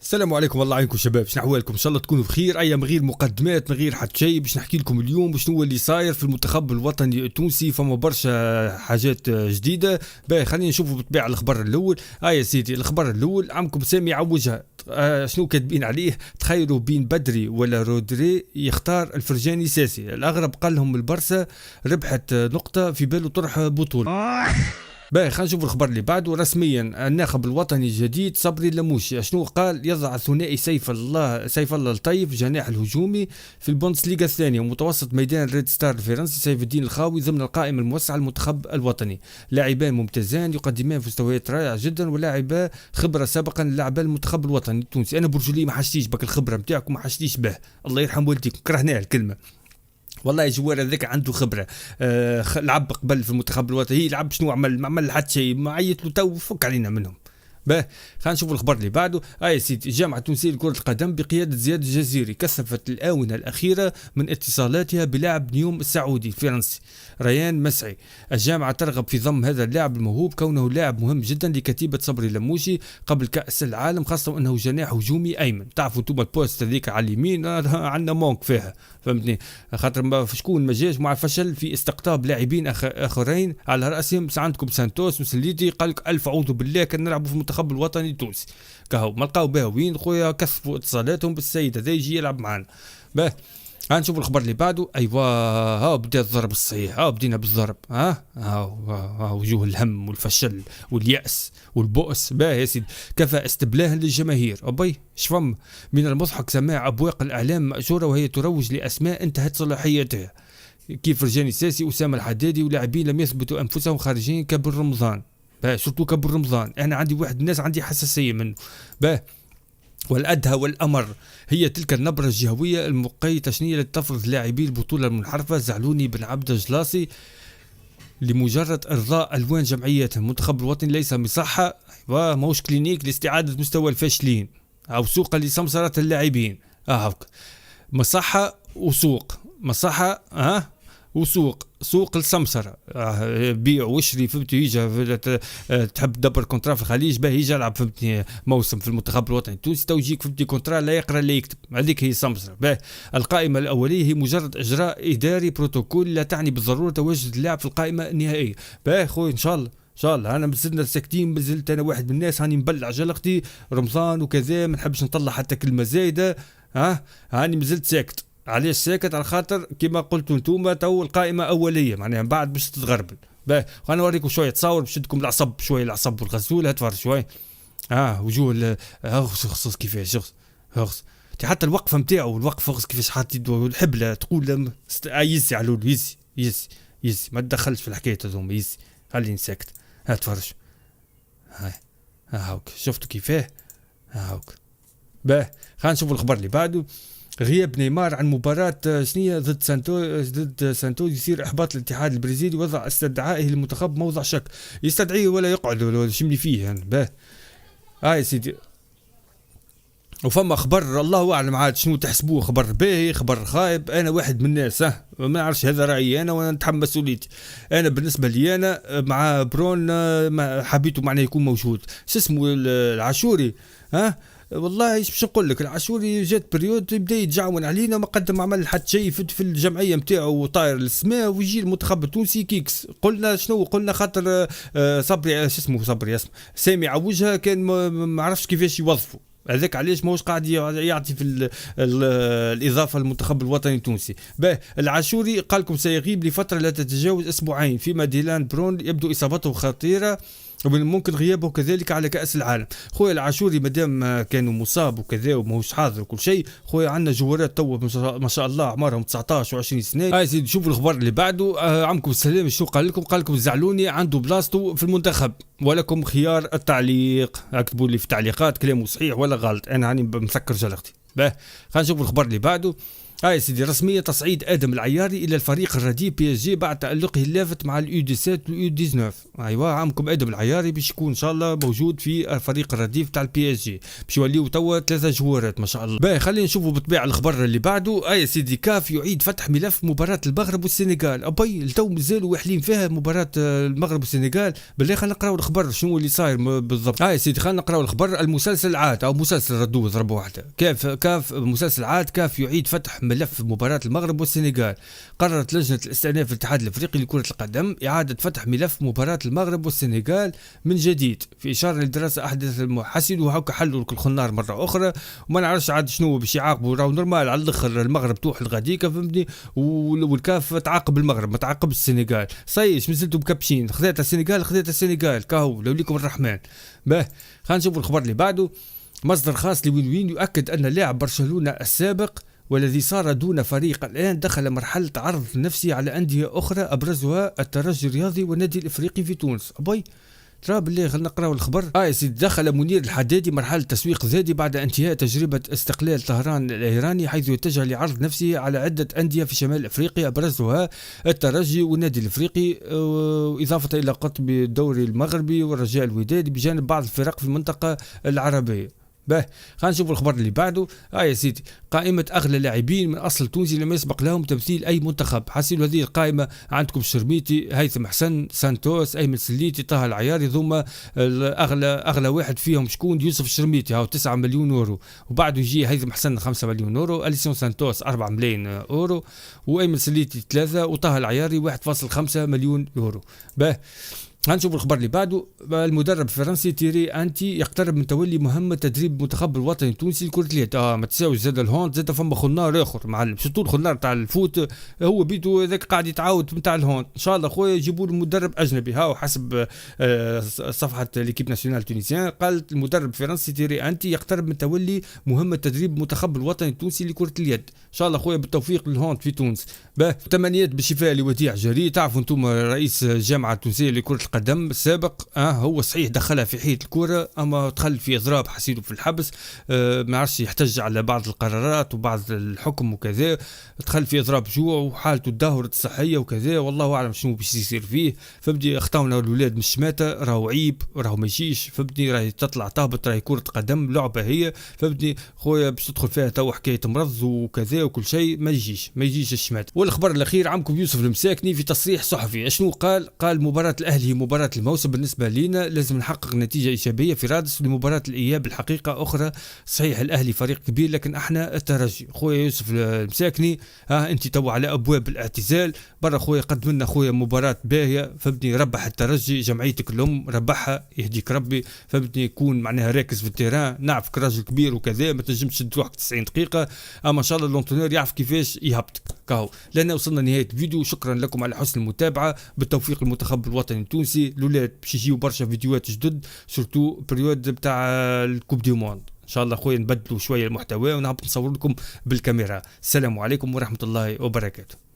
السلام عليكم، والله يعينكم شباب. شنو احوالكم؟ ان شاء الله تكونوا بخير. ايا من غير مقدمات، من غير حتى شيء، باش نحكي لكم اليوم شنو هو اللي صاير في المنتخب الوطني التونسي. فما برشا حاجات جديده. باهي خلينا نشوفوا بالطبيعه الخبر الاول. يا سيدي، الخبر الاول عمكم سامي عوجها. شنو كاتبين عليه؟ تخيلوا بين بدري ولا رودري يختار الفرجاني ساسي. الاغرب قال لهم البرسا ربحت نقطه في باله طرح بطوله. باهي خلينا نشوف الخبر اللي بعده. رسميا الناخب الوطني الجديد صبري اللموشي شنو قال؟ يضع ثنائي سيف الله الطيف جناح الهجومي في البوندسليغا الثانيه ومتوسط ميدان ريد ستار الفرنسي سيف الدين الخاوي ضمن القائمه الموسعه للمنتخب الوطني. لاعبان ممتازان يقدمان مستويات رائعه جدا، ولاعبا خبره سابقا لاعبا المنتخب الوطني التونسي. انا برجولي ما حشتيش بك الخبره نتاعكم، ما حشتيش به. الله يرحم والديكم، كرهناها الكلمه. والله جوار هذاك عنده خبره. لعب قبل في المنتخب الوطني. هي لعب شنو عمل؟ ما عمل حتى شيء، ما عيط له تو، فك علينا منهم. باه خلينا نشوف الخبر اللي بعده. يا سيدي، الجامعه التونسيه لكره القدم بقياده زياد الجزيري كثفت الاونه الاخيره من اتصالاتها بلاعب نيوم السعودي الفرنسي ريان مسعي. الجامعه ترغب في ضم هذا اللاعب الموهوب كونه لاعب مهم جدا لكتيبه صبري اللموشي قبل كاس العالم، خاصه انه جناح هجومي ايمن. تعرفوا انتم البوست هذيك على اليمين عندنا مونك فيها، فهمتني؟ خاطر شكون ما جاش مع فشل في استقطاب لاعبين اخرين على راسهم عندكم سانتوس وسليتي. قال لك الف اعوذ بالله كان نلعبوا في المنتخب الوطني التونسي. كهو ما لقاو بها وين خويا، كثفوا اتصالاتهم بالسيد هذا يجي يلعب معنا. باه هنشوف الخبر اللي بعده. ايوا بدا الضرب الصحيح. بدينا بالضرب. وجوه الهم والفشل واليأس والبؤس. يا سيدي، كفى استبلاها للجماهير. ابي شفم من المضحك سماع ابواق الاعلام مأجوره وهي تروج لاسماء انتهت صلاحيتها كيف فرجاني ساسي، اسامه الحدادي، ولاعبين لم يثبتوا انفسهم خارجين كبر رمضان. شرطو كبر رمضان. انا عندي واحد الناس عندي حساسيه منه. والأدهى والأمر هي تلك النبرة الجهوية المقيتة تشنية لتفرض لاعبي البطولة المنحرفة زعلوني بن عبد جلاسي لمجرد إرضاء ألوان جمعيتهم. المنتخب الوطني ليس مصحة موش كلينيك لاستعادة مستوى الفاشلين أو سوق لسمسرة اللاعبين. مصحة وسوق، مصحة سوق السمسرة. بيع وشري، فهمتي؟ يجي تحب تدبر كونترا في الخليج، يجي يلعب فهمتني موسم في المنتخب الوطني التونسي، تو يجيك فهمتني كونترا لا يقرا لا يكتب. هذيك هي السمسرة. القائمة الأولية هي مجرد إجراء إداري بروتوكول لا تعني بالضرورة تواجد اللاعب في القائمة النهائية. خوي إن شاء الله انا مازلنا ساكتين. مازلت انا واحد من الناس هاني مبلع جلقتي رمضان وكذا، ما نحبش نطلع حتى كلمه زايده. هاني مازلت ساكت. علاش ساكت؟ على خاطر كما قلتوا انتوما تو القائمه اوليه، معناها من بعد باش تتغربل. خلينا نوريكم شويه تصاور باش تدكم العصب شويه، العصب والغسول. هتفرج شويه. وجوه خصوص كيفاش خص حتى الوقفه نتاعو، الوقفه كيفاش حاط يده الحبله تقول يسي علول يسي ما تدخلش في الحكايه هذوما. يسي خليني ساكت. هتفرج. هاوك شفتوا كيفاه؟ هاوك. خلينا نشوف الخبر اللي بعده. غياب نيمار عن مباراة شنية ضد سانتوس يصير إحباط الاتحاد البرازيلي، وضع استدعائه للمنتخب موضع شك. يستدعيه ولا يقعد ولا شملي فيه يعني. يا سيدي، وفما خبر الله اعلم عاد شنو تحسبوه، خبر باهي خبر خايب. انا واحد من الناس ما نعرفش، هذا رايي انا وانا نتحمل مسؤوليتي. انا بالنسبه لي انا مع برون حبيته معناه يكون موجود. اسمه العاشوري. والله ايش باش نقول لك، العاشوري جات بريود يبدا يتجعون علينا، ما قدم عمل حتى شيء في الجمعيه نتاعو طاير للسماء، ويجي المنتخب التونسي كيكس. قلنا شنو قلنا؟ خاطر صبري صبري سامي عوجها كان ما عرفش كيفاش يوظفوا. هذاك علاش ماهوش قاعد يعطي في الإضافة للمنتخب الوطني التونسي. العاشوري قال لكم سيغيب لفترة لا تتجاوز أسبوعين، فيما ديلان برون يبدو إصابته خطيرة ومن ممكن غيابه كذلك على كأس العالم. خويا العاشوري مادام كانوا مصاب وكذا وماهوش حاضر وكل شيء، خويا عندنا جوارات تو ما شاء الله عمرهم 19 و20 سنه. زيد شوفوا الخبر اللي بعده. عمكم السلام شنو قال لكم؟ قال لكم زعلوني عنده بلاصتو في المنتخب، ولكم خيار التعليق. اكتبوا لي في التعليقات كلامه صحيح ولا غلط، انا هاني مسكر جلختي. خلينا نشوفوا الخبر اللي بعده. يا سيدي رسميا تصعيد ادم العياري الى الفريق الرديف بي اس جي بعد تالقه اللافت مع اليو 17 واليو 19. ايوا عمكم ادم العياري باش يكون ان شاء الله موجود في الفريق الرديف تاع البي اس جي، باش يوليو توا 3 جوارات ما شاء الله. باهي خلينا نشوفوا بالطبيعه الخبر اللي بعده. يا سيدي كاف يعيد فتح ملف مباراه المغرب والسنغال. ابي التو مازالوا واحلين فيها مباراه المغرب والسنغال. بالله خلينا نقراو الخبر شنو اللي صاير بالضبط. يا سيدي خلينا نقراو الخبر. المسلسل عاد او مسلسل ردوه ضربه واحده. كاف مسلسل عاد. كاف يعيد فتح ملف مباراة المغرب والسنغال. قررت لجنة الاستئناف الاتحاد الافريقي لكرة القدم اعادة فتح ملف مباراة المغرب والسنغال من جديد في اشارة لدراسة احدث المحاسن وهكا حلوا الخنار مرة اخرى وما نعرفش عاد شنو باش يعاقبوا. راهو نورمال على الاخر المغرب توح الغديكة فهمتني والكاف تعاقب المغرب ما تعاقب السنغال. صايش مازلتوا مكبشين خذيتها السنغال كاهو لو ليكم الرحمن. باه خلينا نشوفوا الخبر اللي بعده. مصدر خاص لوين يؤكد ان لاعب برشلونة السابق والذي صار دون فريق الآن دخل مرحلة عرض نفسي على أندية أخرى أبرزها الترجي الرياضي والنادي الإفريقي في تونس. أبوي ترى بالله خلينا نقراو الخبر. يا سيدي دخل منير الحدادي مرحلة تسويق ذاتي بعد انتهاء تجربة استقلال طهران الإيراني، حيث اتجه لعرض نفسه على عدة أندية في شمال أفريقيا أبرزها الترجي والنادي الإفريقي، إضافة إلى قطب الدوري المغربي والرجاء الودادي بجانب بعض الفرق في المنطقة العربية. باه خلينا نشوف الخبر اللي بعده. يا سيدي قائمة أغلى لاعبين من أصل تونسي لم يسبق لهم تمثيل أي منتخب. حاسين هذه القائمة عندكم الشرميتي، هيثم حسن، سانتوس، أيمن سليتي، طه العياري. ثم أغلى واحد فيهم شكون؟ يوسف الشرميتي هاو 9 مليون يورو، وبعده يجي هيثم حسن 5 مليون يورو، أليسون سانتوس 4 ملايين يورو، وأيمن سليتي 3، وطه العياري 1.5 مليون يورو. باه هنشوف الخبر اللي بعده. المدرب الفرنسي تيري انتي يقترب من تولي مهمة تدريب المنتخب الوطني التونسي لكرة اليد. ما تساويش زاد الهوند، زاد فما خنار اخر معلم، شفتوا الخنار تاع الفوت هو بيتو ذاك قاعد يتعاود نتاع الهوند. ان شاء الله خويا يجيبوا له مدرب اجنبي. هاو حسب صفحة ليكيب ناسيونال تونسيان قالت المدرب الفرنسي تيري انتي يقترب من تولي مهمة تدريب المنتخب الوطني التونسي لكرة اليد. ان شاء الله خويا بالتوفيق للهوند في تونس. تمنيات بالشفاء لوديع جري. تعرفوا انتم رئيس الجامعة التونسية لكرة القدم السابق هو صحيح دخلها في حيط الكرة اما دخل في اضراب حسيته في الحبس. ما عرفش يحتج على بعض القرارات وبعض الحكم وكذا، دخل في اضراب جوع وحالته تدهورت الصحية وكذا، والله اعلم شنو باش يصير فيه. فبدي اخطاونا الاولاد من الشماتة، راهو عيب راهو ما يجيش. فبدي راهي تطلع تهبط، راهي كرة قدم لعبة هي. فبدي خويا باش تدخل فيها تو حكاية مرض وكذا وكل شيء ما يجيش الشماتة. والخبر الاخير عمكم يوسف المساكني في تصريح صحفي شنو قال مباراة الاهلي مباراة الموسم بالنسبة لينا لازم نحقق نتيجة إيجابية في رادس لمباراة الإياب. الحقيقة أخرى صحيح الأهلي فريق كبير لكن احنا الترجي. خويا يوسف المساكني أنت تو على أبواب الاعتزال برا خويا، قدم لنا خويا مباراة باهية. فبدي ربح الترجي جمعيتك الأم ربحها يهديك ربي. فبدي يكون معناها راكز في التيران، نعرفك راجل كبير وكذا ما تنجمش تشد روحك 90 دقيقة، أما إن شاء الله اللونتونير يعرف كيفاش يهبطك كاو. لأن وصلنا نهاية الفيديو، شكرا لكم على حسن المتابعة. بالتوفيق المنتخب الوطني التونسي. الولاد باش يجيو برشا فيديوهات جدد سورتو بريود بتاع الكوب دي موند. ان شاء الله خويا نبدلوا شويه المحتوى ونهبط نصور لكم بالكاميرا. السلام عليكم ورحمه الله وبركاته.